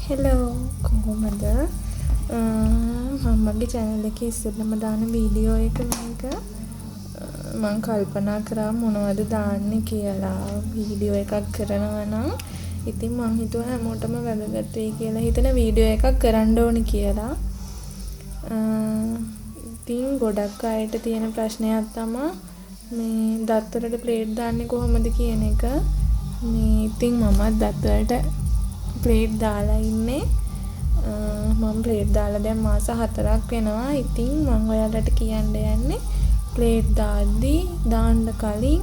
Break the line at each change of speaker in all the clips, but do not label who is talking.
Hello කොහොමද මගේ channel එකේ ඉස්සෙල්ලම දාන වීඩියෝ එක මේක මම කල්පනා කරා මොනවද දාන්නේ කියලා වීඩියෝ එකක් කරනවා නම් ඉතින් මම හිතුවා හැමෝටම වැදගත් වෙයි කියලා හිතන වීඩියෝ එකක් කරන්න ඕනි කියලා ඉතින් ගොඩක් අයට තියෙන ප්‍රශ්නයක් තමයි මේ දත් වලට ප්ලේට් දාන්නේ කොහොමද කියන එක මේ ඉතින් මමත් දත් වලට ප්ලේට් දාලා ඉන්නේ මම ප්ලේට් දාලා දැන් මාස 4ක් වෙනවා. ඉතින් මම ඔයාලට කියන්න යන්නේ ප්ලේට් දාන්න කලින්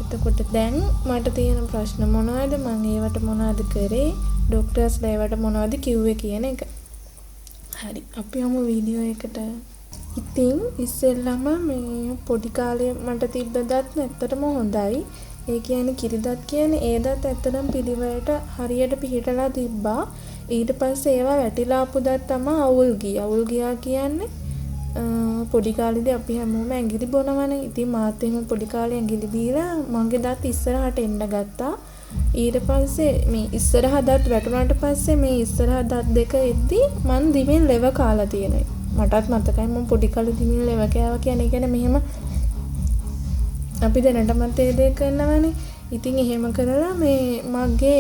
එතකොට දැන් මට තියෙන ප්‍රශ්න මොනවද මම ඒවට මොනවද කරේ ડોක්ටර්ස්ලා ඒවට මොනවද කිව්වේ කියන එක. හරි අපි යමු වීඩියෝ එකට. ඉතින් ඉස්සෙල්ලම මේ පොඩි කාලේ මට තිබ්බ දත් ඇත්තටම හොඳයි. ඒ කියන්නේ කිරි දත් කියන්නේ ඒ දත් ඇත්තටම පිළිවෙලට හරියට පිහිටලා තිබ්බා. ඊට පස්සේ ඒවා වැටිලා ආපු දත් තමයි අවුල් ගියා. අවුල් ගියා කියන්නේ පොඩි කාලේදී අපි හැමෝම ඇඟිලි බොනවනේ. ඉතින් මාත් එහෙම පොඩි කාලේ ඇඟිලි බීලා මගේ දත් ඉස්සරහට එන්න ගත්තා. ඊට පස්සේ මේ ඉස්සරහ දත් වැටුණාට පස්සේ මේ ඉස්සරහ දත් දෙක එද්දි මං දිවෙන් ලෙව කාලා තියෙනවා. මටත් මතකයි මම පොඩි කාලේ දිවෙන් ලෙව කෑවා කියන්නේ මෙහෙම අපි දැනටමත් ඒ දේ කරනවානේ. ඉතින් එහෙම කරලා මේ මගේ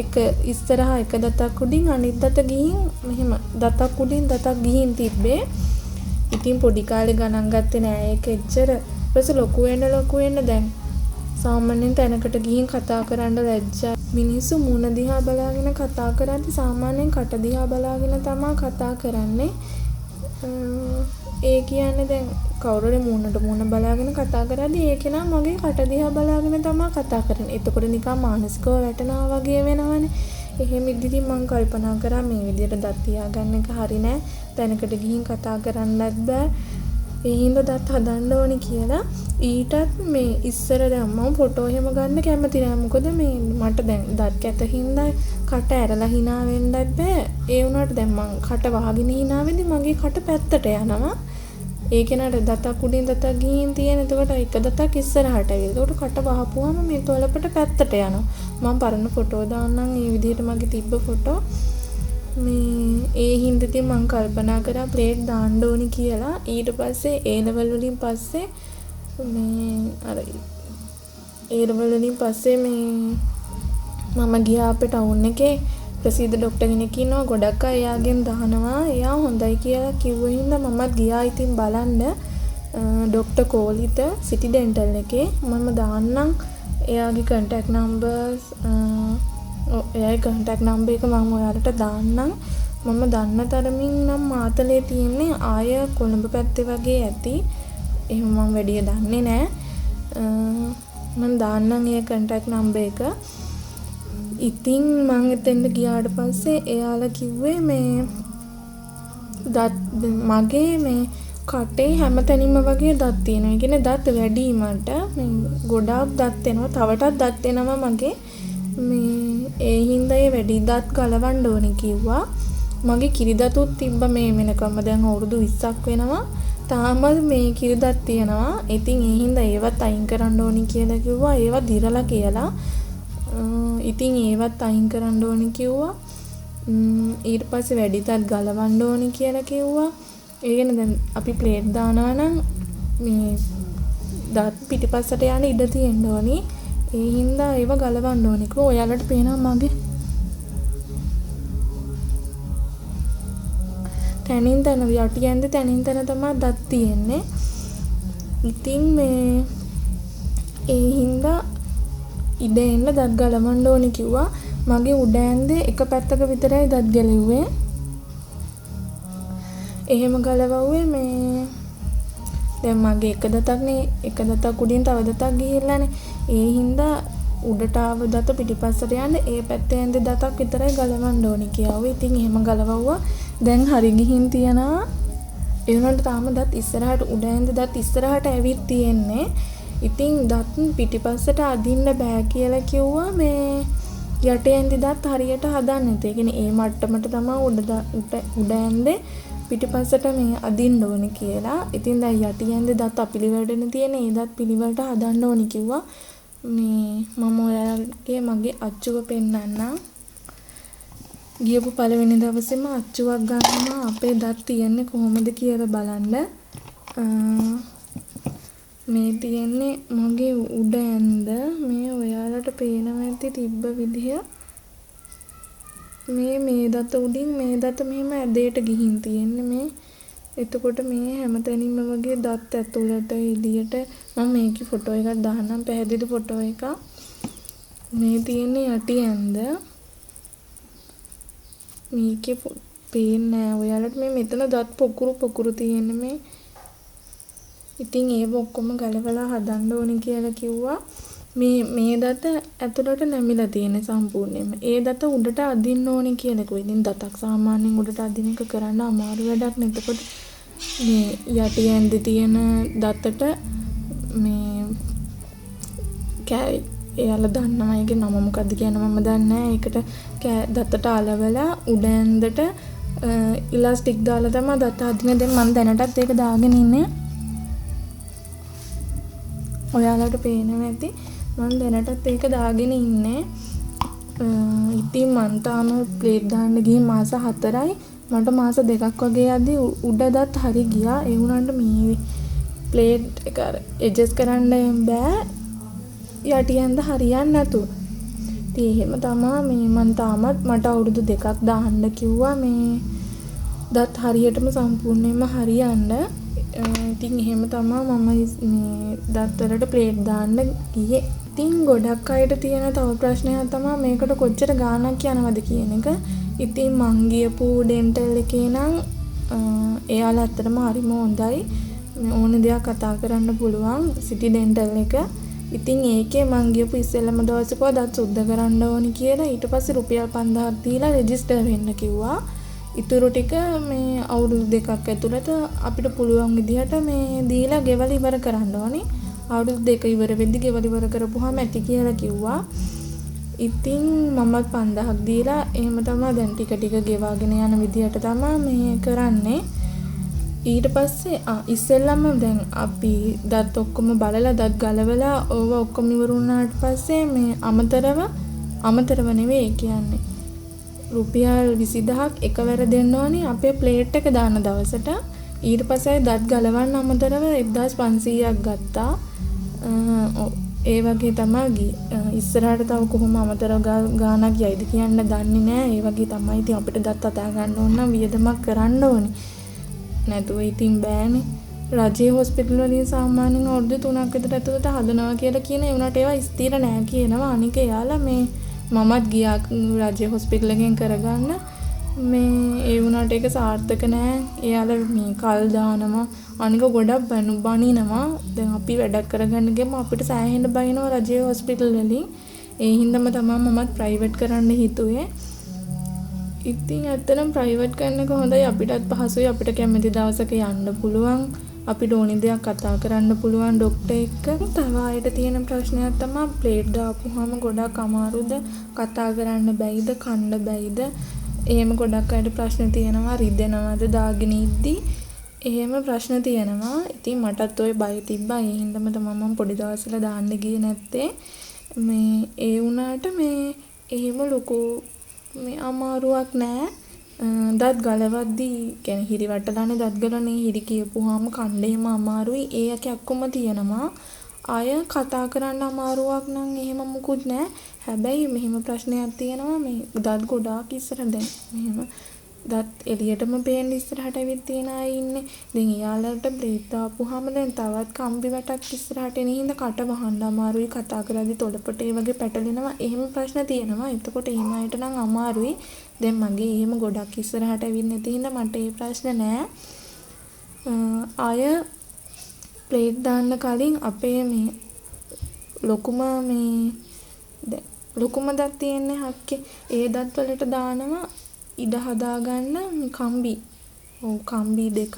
එක ඉස්සරහ එක දතක් උඩින් අනිත් දත ගිහින් මෙහෙම දතක් උඩින් දතක් ගිහින් තිබ්බේ. ඉතින් පොඩි කාලේ ගණන් ගත්තේ නෑ ඒක එච්චර. ඊපස්සේ ලොකු වෙන්න දැන් සාමාන්‍යයෙන් තැනකට ගිහින් කතා කරන්න ලැජ්ජා. මිනිස්සු මුණ දිහා බලාගෙන කතා කරද්දි සාමාන්‍යයෙන් කට දිහා බලාගෙන තමයි කතා කරන්නේ. ඒ කියන්නේ දැන් කවුරුරේ මූණ බලාගෙන කතා කරද්දී ඒ කෙනා මගේ කට දිහා බලාගෙන තමයි කතා කරන්නේ. එතකොට නිකන් මානසිකව වැටෙනවා වගේ වෙනවනේ. එහෙම ඉදිරි මම කල්පනා කරා මේ විදිහට දත් තියාගන්න එක හරි නෑ. තැනකට ගිහින් කතා කරන්නත් බෑ. ඒ හින්දා දත් හදන්න ඕනි කියලා. ඊටත් මේ ඉස්සර දැන් මම ෆොටෝ එහෙම ගන්න කැමති නෑ. මොකද මේ මට දැන් දත් කැත හින්දා කට ඇරලා hina වෙන්නත් බෑ. ඒ වුණාට දැන් මං කට වහගෙන hina වෙද්දි මගේ කට පැත්තට යනවා. ඒ කෙනාට දතක් උඩින් දතක් ගිහින් තියෙන. එතකොට එක දතක් ඉස්සරහට ඇවිල්ලා. එතකොට කට වහපුවාම මේ තොලපට පැත්තට යනවා. මම පරණ ෆොටෝ දාන්නම් මේ විදිහට මගේ තිබ්බ ෆොටෝ. මේ ඒ හින්දාදී මම කල්පනා කරා ප්ලේට් දාන්න ඕනි කියලා. ඊට පස්සේ ඒ ලෙවල් වලින් පස්සේ මේ අර ඒ ලෙවල් වලින් පස්සේ මේ මම ගියා අපේ ටවුන් එකේ ප්‍රසිද්ධ ડોක්ටර් කෙනෙක් ඉන්නවා. ගොඩක් අය එයාගෙන් දහනවා. එයා හොඳයි කියලා කිව්ව හින්දා මමත් ගියා ඉතින් බලන්න ડોක්ටර් කෝලිත සිටි ඩෙන්ටල් එකේ. මම දාන්නම් එයාගේ contact numbers එයාගේ contact number එක මම ඔයාලට දාන්නම්. මම දන්න තරමින් නම් මාතලේ තියෙන්නේ ආය කොළඹ පැත්තේ වගේ ඇති. එහෙම මම වැඩිය දන්නේ නැහැ. මම දාන්නම් ඒ contact number එක. ඉතින් මං එතෙන්ට ගියාට පස්සේ එයාලා කිව්වේ මේ මගේ මේ කටේ හැමතැනින්ම වගේ දත් තියෙනවා. ඒ කියන්නේ දත් වැඩි මට මේ ගොඩාක් දත් එනවා. තවටත් දත් එනවා මගේ. මේ ඒ හින්දා ඒ වැඩි දත් ගලවන්න ඕනේ කිව්වා. මගේ කිරි දතුත් තිබ්බා මේ වෙනකම්ම දැන් අවුරුදු 20ක් වෙනවා. තාම මේ කිරි දත් තියෙනවා. ඉතින් ඒ හින්දා ඒවත් අයින් කරන්න ඕනේ කියලා කිව්වා. ඒවා දිරලා කියලා. ඉතින් ඒවත් අයින් කරන්න ඕනි කිව්වා. ඊට පස්සේ වැඩි දත් ගලවන්න ඕනි කියලා කිව්වා. ඒ කියන්නේ දැන් අපි ප්ලේට් දානවා නම් මේ දත් පිටිපස්සට යන ඉඩ තියෙන්න ඕනි. ඒ හින්දා ඒව ගලවන්න ඕනි කිව්වා. ඔයාලට පේනවා මගේ තනින් තන යටියෙන්ද තනින් තන තමයි දත් තියෙන්නේ. ඉතින් මේ ඒ හින්දා ඉඩ එන්න දත් ගලවන්න ඕනි කිව්වා. මගේ උඩ ඇන්දේ එක පැත්තක විතරයි දත් ගැලෙව්වේ. එහෙම ගලවුවේ මේ දැන් මගේ එක දතක් උඩින් තව දතක් ගිහිල්ලානේ. ඒ හින්දා උඩට ආව දත පිටිපස්සට යන්න ඒ පැත්තේ ඇන්දේ දතක් විතරයි ගලවන්න ඕනි කියාවේ. ඉතින් එහෙම ගලවුවා. දැන් හරි ගිහින් තියනවා. ඒ වුණාට තාම දත් ඉස්සරහට උඩ ඇන්දේ දත් ඉස්සරහට ඇවිත් තියෙන්නේ. ඉතින් දත් පිටිපස්සට අදින්න බෑ කියලා කිව්වා. මේ යටෙන්දි දත් හරියට හදන්න. ඒ කියන්නේ ඒ මට්ටමට තමයි උඩ ඇන්දේ පිටිපස්සට මේ අදින්න ඕනේ කියලා. ඉතින් දැන් යටියෙන්දි දත් අපිලිවෙඩන තියෙන ඒ දත් පිළිවෙලට හදන්න ඕනේ කිව්වා. මේ මම ඔයාලගේ මගේ අච්චුව පෙන්නන්නම්. ගියපු පළවෙනි දවසේම අච්චුවක් ගන්නවා අපේ දත් තියෙන්නේ කොහොමද කියලා බලන්න. මේ තියෙන්නේ මගේ උඩ ඇඳ. මේ ඔයාලට පේනවා ඇති තිබ්බ විදිහ. මේ දත උඩින් මේ දත මෙහෙම ඇදේට ගිහින් තියෙන්නේ මේ. එතකොට මේ හැමතැනින්ම වගේ දත් ඇතුළට එළියට මම මේකේ ෆොටෝ එකක් දාන්නම් පැහැදිලි ෆොටෝ එකක්. මේ තියෙන්නේ යටි ඇඳ. මේකේ පේන්නේ නැහැ ඔයාලට මේ මෙතන දත් පොකුරු තියෙන්නේ මේ. ඉතින් ඒව ඔක්කොම ගලවලා හදන්න ඕනේ කියලා කිව්වා. මේ දත ඇතුළට නැමිලා තියෙන සම්පූර්ණයෙන්ම. ඒ දත උඩට අදින්න ඕනේ කියලා කිව්වා. ඉතින් දතක් සාමාන්‍යයෙන් උඩට අදින එක කරන්න අමාරු වැඩක් නේ. එතකොට මේ යටි ඇඳේ තියෙන දතට මේ එයාලා දන්නවා ඒකේ නම මොකක්ද කියන මම දන්නේ නැහැ. ඒකට දතට අලවලා උඩ ඇඳට ඉලාස්ටික් දාලා තමයි දත අදින. දැන් මම දැනටත් ඒක දාගෙන ඉන්නේ. ඔයාලට පේනවා ඇති මම දැනටත් ඒක දාගෙන ඉන්නේ. ඉතින් මං තාම ප්ලේට් දාන්න ගිහින් මාස 4යි. මට මාස 2ක් වගේ යද්දී උඩ දත් හරි ගියා. ඒ වුණාට මේ ප්ලේට් එක ඇඩ්ජස්ට් කරන්න බෑ. යටි ඇඳ හරියන්නේ නැතුව. ඉතින් එහෙම තමයි මේ මං තාමත් මට අවුරුදු 2ක් දාන්න කිව්වා මේ දත් හරියටම සම්පූර්ණයෙන්ම හරියන්න. ඉතින් එහෙම තමයි මම මේ දත්වලට ප්ලේට් දාන්න ගියේ. ඉතින් ගොඩක් අයට තියෙන තව ප්‍රශ්නයක් තමයි මේකට කොච්චර ගාණක් යනවද කියන එක. ඉතින් මං ගියපු ඩෙන්ටල් එකේ නම් එයාලා ඇත්තටම හරිම හොඳයි. ඕන දෙයක් කතා කරන්න පුළුවන් සිටි ඩෙන්ටල් එක. ඉතින් ඒකේ මං ගියපු ඉස්සෙල්ලම දවසේ කොහොමද දත් සුද්ධ කරන්න ඕනි කියලා ඊට පස්සේ රුපියල් 5000ක් දීලා රෙජිස්ටර් වෙන්න කිව්වා. ඉතුරු ටික මේ අවුරුදු 2ක් ඇතුළත අපිට පුළුවන් විදිහට මේ දීලා ගෙවල ඉවර කරන්න ඕනේ. අවුරුදු 2 ඉවර වෙද්දි ගෙවල ඉවර කරපුවාම ඇති කියලා කිව්වා. ඉතින් මමත් 5000ක් දීලා එහෙම තමයි දැන් ටික ටික ගෙවාගෙන යන විදිහට තමයි මේ කරන්නේ. ඊට පස්සේ ඉස්සෙල්ලම දැන් අපි දත් ඔක්කොම බලලා දත් ගලවලා ඕව ඔක්කොම ඉවර වුණාට පස්සේ මේ අමතරව නෙවෙයි කියන්නේ රුපියල් 20000ක් එකවර දෙන්න ඕනේ අපේ ප්ලේට් එක දාන දවසට. ඊට පස්සේ දත් ගලවන්න අමතරව 1500ක් ගත්තා. ඒ වගේ තමයි ඉස්සරහට තව කොහොම අමතරව ගාණක් යයිද කියන්න දන්නේ නැහැ. ඒ වගේ තමයි ඉතින් අපිට දත් අතා ගන්න ඕන නම් වියදමක් කරන්න ඕනේ. නැතුව ඉතින් බෑනේ. රජයේ හොස්පිටල් වලින් සාමාන්‍යයෙන් අවුරුදු 3ක් විතර ඇතුළත හදනවා කියලා කියන ඒ උනාට ඒවා ස්ථිර නැහැ කියනවා. අනික එයාලා මේ මමත් ගියා රජයේ හොස්පිටල් එකෙන් කරගන්න. මේ ඒ වුණාට ඒක සාර්ථක නෑ. එයාලා මේ කල් දානවා. අනික ගොඩක් බනිනවා. දැන් අපි වැඩක් කරගන්න ගියම අපිට සෑහෙන්න බනිනවා රජයේ හොස්පිටල් වලින්. ඒ හින්දාම තමයි මමත් ප්‍රයිවට් කරන්න හිතුවේ. ඉතින් ඇත්තටම ප්‍රයිවට් කරන එක හොඳයි. අපිටත් පහසුයි. අපිට කැමති දවසක යන්න පුළුවන්. අපිට ඕනි දෙයක් කතා කරන්න පුළුවන් ડોක්ටර් එක්ක. තව ආයෙත් තියෙන ප්‍රශ්නයක් තමයි ප්ලේට් දාපුවාම ගොඩක් අමාරුද කතා කරන්න බැයිද කන්න බැයිද. එහෙම ගොඩක් අයට ප්‍රශ්න තියෙනවා. රිදෙනවද දාගෙන ඉද්දි. එහෙම ප්‍රශ්න තියෙනවා. ඉතින් මටත් ওই බය තිබ්බා. ඒ හින්දාම තමයි මම පොඩි දවස්වල දාන්න ගියේ නැත්තේ. මේ ඒ වුණාට මේ එහෙම ලොකු මේ අමාරුවක් නෑ. දත් ගලවද්දී කියන්නේ හිරි වටලානේ දත් ගලවන්නේ. හිරි කියපුවාම කන්න එහෙම අමාරුයි. ඒ එකක්කම තියෙනවා. අය කතා කරන්න අමාරුවක් නම් එහෙම මුකුත් නෑ. හැබැයි මෙහෙම ප්‍රශ්නයක් තියෙනවා. මේ දත් ගොඩාක් ඉස්සරහ දැන් මෙහෙම දත් එළියටම පේන්න ඉස්සරහට ඇවිත් තියෙන අය ඉන්නේ. ඉතින් එයාලට ප්ලේට් දාපුවාම දැන් තවත් කම්බි වැටක් ඉස්සරහට එන හින්දා කට වහන්න අමාරුයි. කතා කරද්දී තොලපට ඒ වගේ පැටලෙනවා. එහෙම ප්‍රශ්න තියෙනවා. එතකොට එහෙම අයට නම් අමාරුයි. දැන් මගේ එහෙම ගොඩක් ඉස්සරහට ඇවිත් නැති හින්දා මට ඒ ප්‍රශ්න නෑ. අය ප්ලේට් දාන්න කලින් අපේ මේ ලොකුම දත් තියෙන්නේ හක්කේ. ඒ දත් වලට දානවා ඉඩ හදාගන්න කම්බි. කම්බි දෙකක්.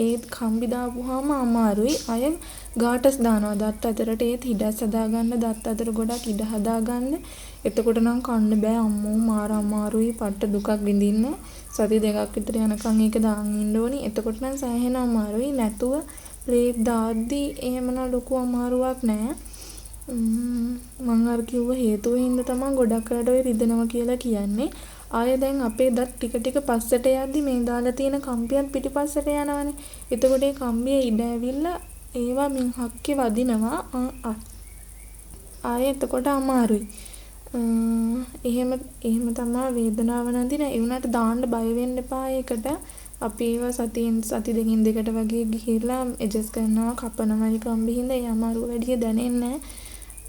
ඒ කම්බි දාපුවාම අමාරුයි. අය ගාටස් දානවා දත් අතරට. ඒත් හිඩස් හදාගන්න දත් අතර ගොඩක් ඉඩ හදාගන්න. එතකොට නම් කන්න බෑ. අම්මෝ මාර අමාරුයි. පට්ට දුකක් විඳින්න. සති 2ක් විතර යනකම් ඒක දාන් ඉන්න ඕනි. එතකොට නම් සෑහෙන අමාරුයි. නැතුව ප්ලේට් දාද්දී එහෙමනම් ලොකු අමාරුවක් නෑ. මං අර කිව්ව හේතුව හින්දා තමයි ගොඩක් අයට ඔය රිදෙනවා කියලා කියන්නේ. ආයෙ දැන් අපේ දත් ටික ටික පස්සට යද්දි මේ දාලා තියෙන කම්බියත් පිටිපස්සට යනවනේ. එතකොට ඒ කම්බිය ඉඩ ඇවිල්ලා ඒවා මින් හක්කේ වදිනවා. ආයෙ එතකොට අමාරුයි. එහෙම තමයි වේදනාව නැතින. ඒ වුණාට දාන්න බය වෙන්න එපා ඒකට. අපි ඒවා සති දෙකකින් දෙකට වගේ ගිහිල්ලා ඇඩ්ජස්ට් කරනවා, කපනවා ඒ කම්බි හින්දා ඒ අමාරුව වැඩි දැනෙන්නේ නැහැ.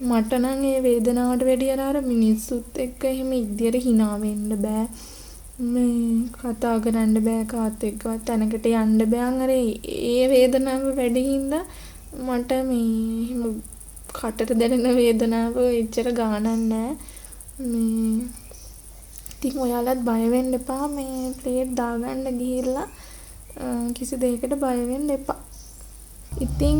මට නම් ඒ වේදනාවට වැඩිය අර මිනිස්සුත් එක්ක එහෙම ඉදියට hina වෙන්න බෑ. මේ කතා කරන්න බෑ කාත් එක්කවත් තැනකට යන්න බෑ. අර ඒ වේදනාව වැඩි හින්දා මට මේ එහෙම කටට දැනෙන වේදනාව එච්චර ගානක් නෑ. මේ ඉතින් ඔයාලත් බය වෙන්න එපා. මේ ප්ලේට් දාගන්න ගිහිල්ලා කිසි දෙයකට බය වෙන්න එපා. ඉතින්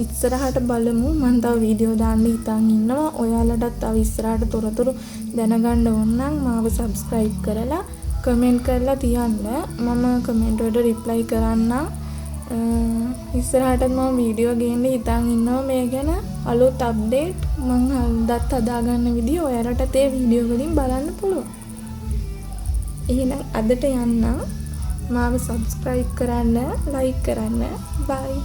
ඉස්සරහට බලමු. මම තව වීඩියෝ දාන්න හිතන් ඉන්නවා. ඔයාලටත් තව ඉස්සරහට තොරතුරු දැනගන්න ඕන නම් මාව subscribe කරලා කමෙන්ට් කරලා තියන්න. මම කමෙන්ට් වලට reply කරන්නම්. ඉස්සරහටත් මම වීඩියෝ ගේන්න හිතන් ඉන්නවා මේ ගැන. අලුත් අප්ඩේට් මම දත් හදාගන්න විදිය ඔයාලටත් ඒ වීඩියෝ වලින් බලන්න පුළුවන්. එහෙනම් අදට යන්න. මාව subscribe කරන්න, like කරන්න. bye.